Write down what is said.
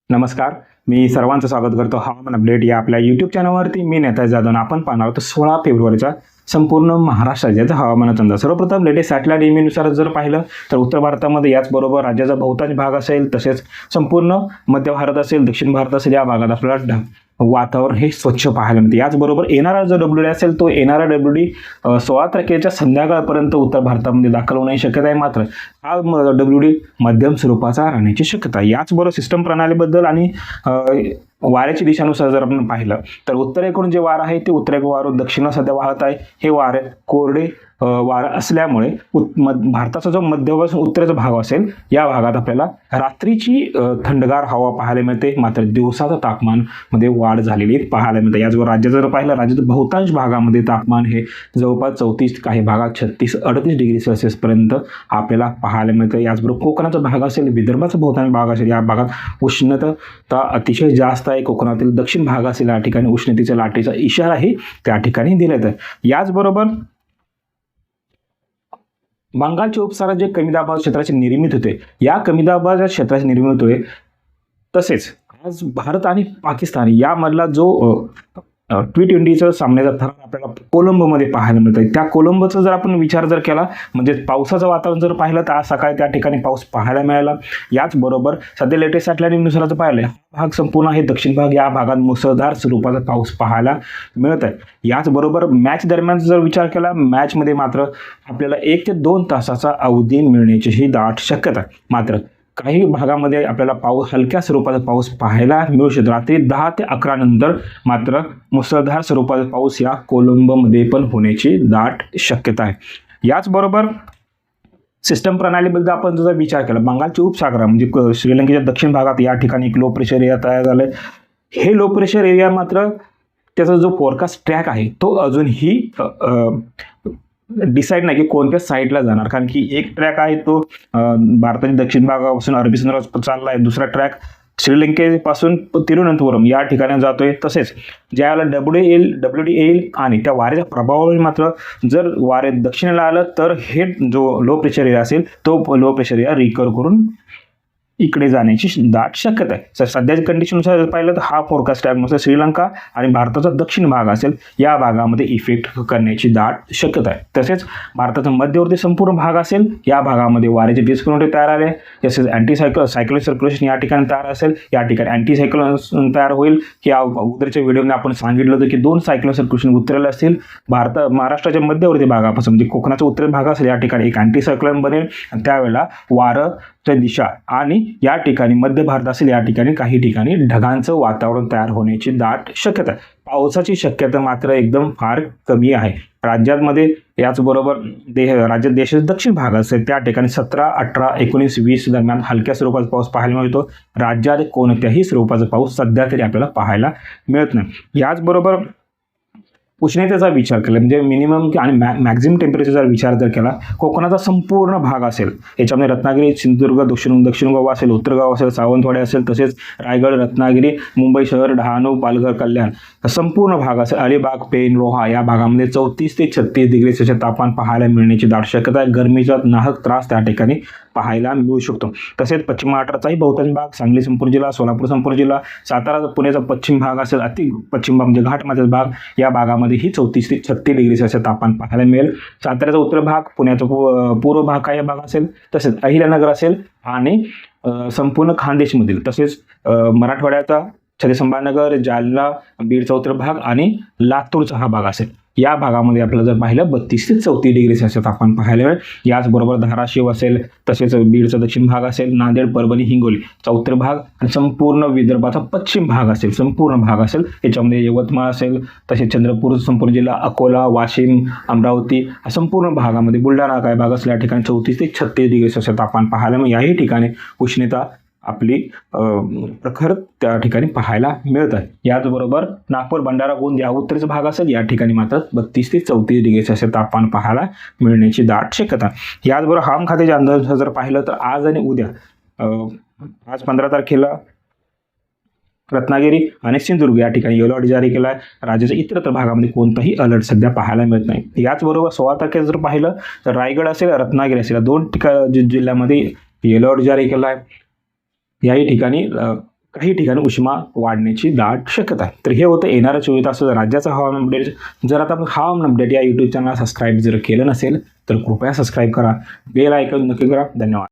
नमस्कार. मी सर्वांचं स्वागत करतो हवामान अपडेट या आपल्या यूट्यूब चॅनलवरती. मी नेता जाधव. आपण पाहणार आहोत 16 फेब्रुवारीचा संपूर्ण महाराष्ट्र राज्याचा हवामानाचा अंदाज. सर्वप्रथम लेटेस्ट सॅटेलाइट इमेजनुसार जर पाहिलं तर उत्तर भारतामध्ये याचबरोबर राज्याचा बहुतांश भाग असेल, तसेच संपूर्ण मध्य भारत असेल, दक्षिण भारत असेल, या भागात आपल्याला वातावरण हे स्वच्छ पाहायला मिळते. याचबरोबर येणारा जो WD असेल तो येणारा WD 16 तारखेच्या संध्याकाळपर्यंत उत्तर भारतामध्ये दाखल होण्याची शक्यता आहे. मात्र हा WD मध्यम स्वरूपाचा राहण्याची शक्यता आहे. याचबरोबर सिस्टम प्रणालीबद्दल आणि वाऱ्याची दिशानुसार जर आपण पाहिलं तर उत्तरेकडून जे वारं आहे ते उत्तरेकडून वारं दक्षिणा सध्या वाहत आहे. हे वारे कोरडे वारं असल्यामुळे भारताचा जो मध्यपासून उत्तरेचा भाग असेल या भागात आपल्याला रात्रीची थंडगार हवा पाहायला मिळते. मात्र दिवसाचं तापमान मध्ये वाढ झालेली पाहायला मिळते. याचबरोबर राज्याचं जर पाहिलं राज्याच्या बहुतांश भागामध्ये तापमान हे जवळपास 34, काही भागात 36-38 डिग्री सेल्सिअस पर्यंत आपल्याला पाहायला मिळतं. याचबरोबर कोकणाचा भाग असेल, विदर्भाचा बहुतांश भाग असेल, या भागात उष्णता अतिशय जास्त आहे. कोकणातील दक्षिण भाग असेल या ठिकाणी उष्णतेच्या लाटेचा इशाराही त्या ठिकाणी दिला आहे. याचबरोबर बंगालच्या उपसागरात जे कमी दाबाच्या क्षेत्राची निर्मिती होते, या कमी दाबाच्या क्षेत्राची निर्मिती होते. तसेच आज भारत आणि पाकिस्तान यामधला जो T20चा सामन्याचा थरार आपल्याला कोलंबोमध्ये पाहायला मिळतं. त्या कोलंबोचा जर आपण विचार जर केला, म्हणजे पावसाचं वातावरण जर पाहिलं तर आज सकाळी त्या ठिकाणी पाऊस पाहायला मिळाला. याचबरोबर सध्या लेटेस्ट सॅटेलाइटनुसार जर पाहिलं, हा भाग संपूर्ण आहे दक्षिण भाग, या भागात मुसळधार स्वरूपाचा पाऊस पाहायला मिळत आहे. याचबरोबर मॅच दरम्यान जर विचार केला, मॅचमध्ये मात्र आपल्याला 1 ते 2 तासाचा अवधी मिळण्याची ही दाट शक्यता आहे. मात्र काही भागामध्ये आपल्याला पाऊस हलक्या स्वरूपाचा पाऊस पाहायला मिळू शकतो. रात्री 10 ते 11 नंतर मात्र मुसळधार स्वरूपाचा पाऊस या कोलंबोमध्ये पण होण्याची दाट शक्यता आहे. याचबरोबर सिस्टम प्रणालीबद्दल आपण जर विचार केला, बंगालच्या उपसागरा म्हणजे श्रीलंकेच्या दक्षिण भागात या ठिकाणी एक लो प्रेशर एरिया तयार झाला आहे. हे लो प्रेशर एरिया मात्र त्याचा जो फोरकास्ट ट्रॅक आहे तो अजूनही डिसाईड नाही की कोणत्या साईडला जाणार. कारण की एक ट्रॅक आहे तो भारताच्या दक्षिण भागापासून अरबी समुद्रात चालला आहे, दुसरा ट्रॅक श्रीलंकेपासून तिरुवनंतपुरम या ठिकाणी जातोय. तसेच ज्यावेळेला WD येईल आणि त्या वाऱ्याच्या प्रभावामुळे मात्र जर वारे दक्षिणेला आलं तर हे जो लो प्रेशर एरिया असेल तो लो प्रेशर एरिया रिकवर करून इकडे जाण्याची दाट शक्यता आहे. तर सध्याच्या कंडिशननुसार जर पाहिलं तर हा फोरकास्ट टाईमनुसार श्रीलंका आणि भारताचा दक्षिण भाग असेल या भागामध्ये इफेक्ट करण्याची दाट शक्यता आहे. तसेच भारताचा मध्यवर्ती संपूर्ण भाग असेल या भागामध्ये वाऱ्याचे डिस्कन्टिन्युटी तयार आले. तसेच सायक्लोनिक सर्क्युलेशन या ठिकाणी तयार असेल, या ठिकाणी अँटी सायक्लोन तयार होईल. या अगोदरच्या व्हिडिओमध्ये आपण सांगितलं होतं की 2 सायक्लोनिक सर्क्युलेशन उतरले असतील. महाराष्ट्राच्या मध्यवर्ती भागापासून म्हणजे कोकणाचा उत्तर भाग असेल या ठिकाणी एक अँटी सायक्लोन बनेल आणि त्यावेळेला वारं दिशा आणि या ठिकाणी मध्य भारत असेल या ठिकाणी काही ठिकाणी ढगांचं वातावरण तयार होण्याची दाट शक्यता आहे. पावसाची शक्यता मात्र एकदम फार कमी आहे राज्यामध्ये. याचबरोबर राज्यात देशाचा दक्षिण भाग असेल त्या ठिकाणी 17, 18, 19, 20 दरम्यान हलक्या स्वरूपाचा पाऊस पाहायला मिळतो. राज्यात कोणत्याही स्वरूपाचा पाऊस सध्या तरी आपल्याला पाहायला मिळत नाही. याचबरोबर उष्णतेचा विचार केला म्हणजे मिनिमम आणि मॅक्झिमम टेम्परेचरचा विचार जर केला, कोकणाचा संपूर्ण भाग असेल याच्यामध्ये रत्नागिरी, सिंधुदुर्ग, दक्षिण गोवा असेल, उत्तर गोवा असेल, सावंतवाडी असेल, तसेच रायगड, रत्नागिरी, मुंबई शहर, डहाणू, पालघर, कल्याण संपूर्ण भाग असेल, अलिबाग, पेन, रोहा या भागामध्ये 34 ते 36 डिग्री सेल्सिअस तापमान पाहायला मिळण्याची दाट शक्यता आहे. गरमीचा नाहक त्रास त्या ठिकाणी पाहायला मिळू शकतो. तसेच पश्चिम महाराष्ट्राचाही बहुतांश भाग, सांगली संपूर्ण जिल्हा, सोलापूर संपूर्ण जिल्हा, सातारा पुण्याचा पश्चिम भाग असेल, अति पश्चिम भाग म्हणजे घाटमाथ्याचा भाग या भागामध्ये ही 34 ते 36 डिग्री सेल्सिअस तापमान पाहायला मिळेल. साताऱ्याचा उत्तर भाग, पुण्याचा पूर्व भाग काही भाग असेल, तसेच अहिल्यानगर असेल आणि संपूर्ण खानदेशमधील, तसेच मराठवाड्याचा छत्रपती संभाजीनगर, जालना, बीडचा उत्तर भाग आणि लातूरचा हा भाग असेल. या भागामध्ये आपल्याला जर पाहिलं 32 ते 34 डिग्री सेल्सिअस तापमान पाहायला मिळेल. याचबरोबर धाराशिव असेल, तसेच बीडचा दक्षिण भाग असेल, नांदेड, परभणी, हिंगोलीचा उत्तर भाग आणि संपूर्ण विदर्भाचा पश्चिम भाग असेल, संपूर्ण भाग असेल. याच्यामध्ये यवतमाळ असेल, तसेच चंद्रपूर संपूर्ण जिल्हा, अकोला, वाशिम, अमरावती संपूर्ण भागामध्ये, बुलढाणा काय भाग असेल या ठिकाणी 34 ते 36 डिग्री सेल्सिअस तापमान पाहायला मिळेल. याही ठिकाणी उष्णता आपली प्रखर त्या ठिकाणी पाहायला मिळत आहे. याचबरोबर नागपूर, भंडारा, गोंदिया उत्तरेचा भाग असेल या ठिकाणी मात्र 32 ते 34 डिग्री सेल्सिअस तापमान पाहायला मिळण्याची दाट शक्यता. याचबरोबर हवामान खात्याच्या अंदाज जर पाहिलं तर आज आणि उद्या आज 15 तारखेला रत्नागिरी आणि सिंधुदुर्ग या ठिकाणी येलो अलर्ट जारी केला आहे. राज्याच्या इतरत्र भागामध्ये कोणताही अलर्ट सध्या पाहायला मिळत नाही. याचबरोबर 16 तारखेला जर पाहिलं तर रायगड असेल, रत्नागिरी असेल, 2 जिल्ह्यामध्ये येलो अलर्ट जारी केला आहे. याही ठिकाणी काही ठिकाणी उष्मा वाढण्याची दाट शक्यता आहे. तर हे होतं येणाऱ्या 24 तास राज्याचं हवामान अपडेट. जर आता आपण हवामान अपडेट या यूट्यूब चॅनलला सबस्क्राईब जर केलं नसेल तर कृपया सबस्क्राईब करा, बेल आयकॉन नक्की करा. धन्यवाद.